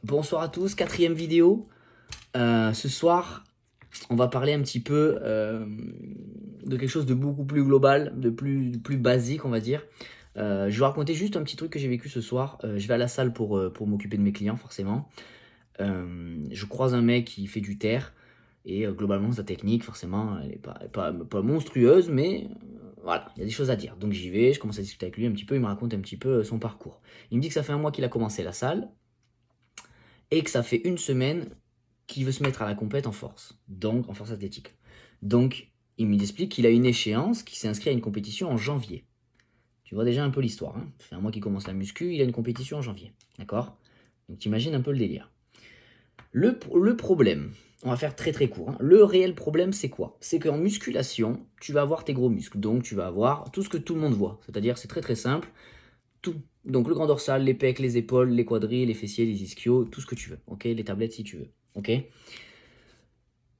Bonsoir à tous, quatrième vidéo. Ce soir, on va parler un petit peu de quelque chose de beaucoup plus global, de plus basique, on va dire. Je vais vous raconter juste un petit truc que j'ai vécu ce soir. Je vais à la salle pour m'occuper de mes clients, forcément. Je croise un mec qui fait du terre. Et globalement, sa technique, forcément, elle n'est pas monstrueuse, mais voilà, il y a des choses à dire. Donc j'y vais, je commence à discuter avec lui un petit peu, il me raconte un petit peu son parcours. Il me dit que ça fait un mois qu'il a commencé la salle, et que ça fait une semaine qu'il veut se mettre à la compète en force, donc en force athlétique. Donc, il m'explique qu'il a une échéance, qu'il s'est inscrit à une compétition en janvier. Tu vois déjà un peu l'histoire. Hein. Ça fait un mois qu'il commence la muscu, il a une compétition en janvier. D'accord? Donc, t'imagines un peu le délire. Le problème, on va faire très très court. Hein. Le réel problème, c'est quoi? C'est qu'en musculation, tu vas avoir tes gros muscles. Donc, tu vas avoir tout ce que tout le monde voit. C'est-à-dire, c'est très très simple. Tout. Donc le grand dorsal, les pecs, les épaules, les quadris, les fessiers, les ischios, tout ce que tu veux. Ok, les tablettes si tu veux. Ok.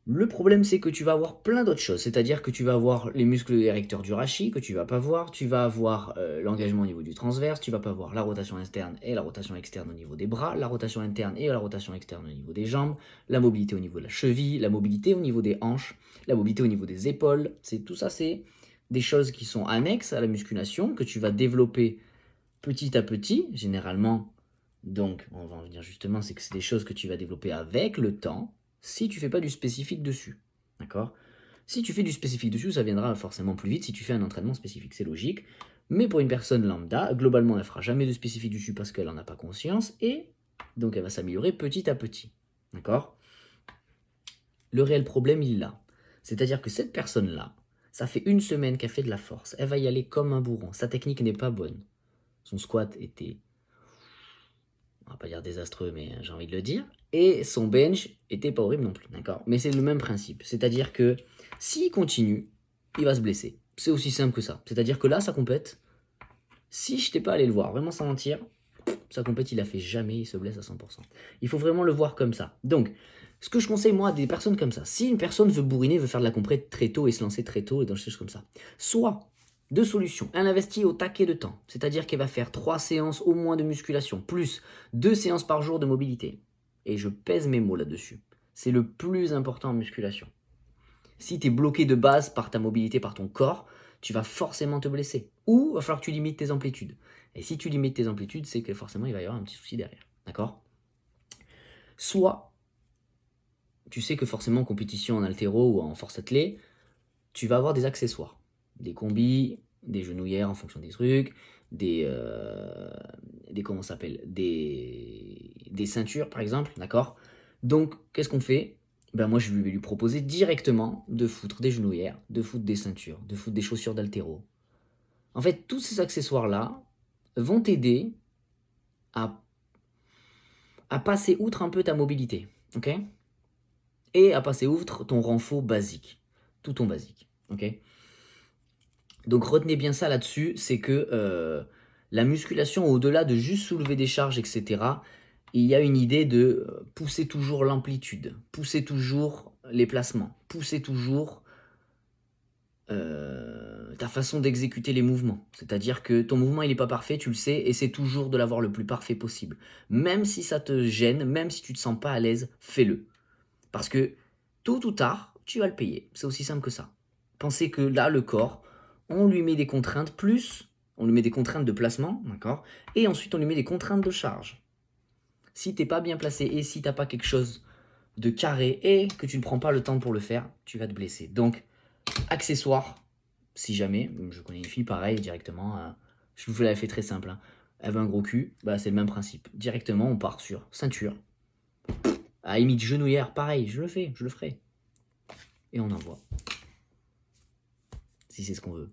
Le problème c'est que tu vas avoir plein d'autres choses. C'est-à-dire que tu vas avoir les muscles érecteurs du rachis que tu vas pas voir. Tu vas avoir l'engagement au niveau du transverse. Tu vas pas voir la rotation interne et la rotation externe au niveau des bras, la rotation interne et la rotation externe au niveau des jambes, la mobilité au niveau de la cheville, la mobilité au niveau des hanches, la mobilité au niveau des épaules. C'est tout ça, c'est des choses qui sont annexes à la musculation que tu vas développer petit à petit, généralement. Donc, on va en venir justement, c'est que c'est des choses que tu vas développer avec le temps, si tu fais pas du spécifique dessus. D'accord? Si tu fais du spécifique dessus, ça viendra forcément plus vite si tu fais un entraînement spécifique, c'est logique. Mais pour une personne lambda, globalement, elle fera jamais de spécifique dessus parce qu'elle n'en a pas conscience, et donc elle va s'améliorer petit à petit. D'accord? Le réel problème, il l'a. C'est-à-dire que cette personne-là, ça fait une semaine qu'elle fait de la force, elle va y aller comme un bourron, sa technique n'est pas bonne. Son squat était, on va pas dire désastreux, mais j'ai envie de le dire. Et son bench était pas horrible non plus, d'accord? Mais c'est le même principe. C'est-à-dire que s'il continue, il va se blesser. C'est aussi simple que ça. C'est-à-dire que là, ça compète. Si je t'ai pas allé le voir, vraiment sans mentir, ça compète, il a fait jamais, il se blesse à 100%. Il faut vraiment le voir comme ça. Donc, ce que je conseille moi à des personnes comme ça, si une personne veut bourriner, veut faire de la compète très tôt et se lancer très tôt et dans des choses comme ça, soit deux solutions. Elle investit au taquet de temps, c'est-à-dire qu'elle va faire 3 séances au moins de musculation, plus 2 séances par jour de mobilité. Et je pèse mes mots là-dessus. C'est le plus important en musculation. Si tu es bloqué de base par ta mobilité, par ton corps, tu vas forcément te blesser. Ou il va falloir que tu limites tes amplitudes. Et si tu limites tes amplitudes, c'est que forcément il va y avoir un petit souci derrière. D'accord? Soit, tu sais que forcément en compétition en haltéro ou en force athlée, tu vas avoir des accessoires. Des combis, des genouillères en fonction des trucs, des comment ça s'appelle, des ceintures par exemple, d'accord? Donc qu'est-ce qu'on fait? Ben moi je vais lui proposer directement de foutre des genouillères, de foutre des ceintures, de foutre des chaussures d'haltéro. En fait, tous ces accessoires-là vont t'aider à, à passer outre un peu ta mobilité, ok? Et à passer outre ton renfort basique, tout ton basique, ok? Donc retenez bien ça là-dessus, c'est que la musculation, au-delà de juste soulever des charges, etc., il y a une idée de pousser toujours l'amplitude, pousser toujours les placements, pousser toujours ta façon d'exécuter les mouvements. C'est-à-dire que ton mouvement, il n'est pas parfait, tu le sais, et c'est toujours de l'avoir le plus parfait possible. Même si ça te gêne, même si tu ne te sens pas à l'aise, fais-le. Parce que tôt ou tard, tu vas le payer. C'est aussi simple que ça. Pensez que là, le corps, on lui met des contraintes, plus on lui met des contraintes de placement, d'accord? Et ensuite, on lui met des contraintes de charge. Si t'es pas bien placé et si t'as pas quelque chose de carré et que tu ne prends pas le temps pour le faire, tu vas te blesser. Donc, accessoires, si jamais, je connais une fille pareil directement, je vous l'avais fait très simple, hein. Elle veut un gros cul, bah c'est le même principe. Directement, on part sur ceinture. À limite genouillère, pareil, je le fais, je le ferai. Et on envoie. Si c'est ce qu'on veut.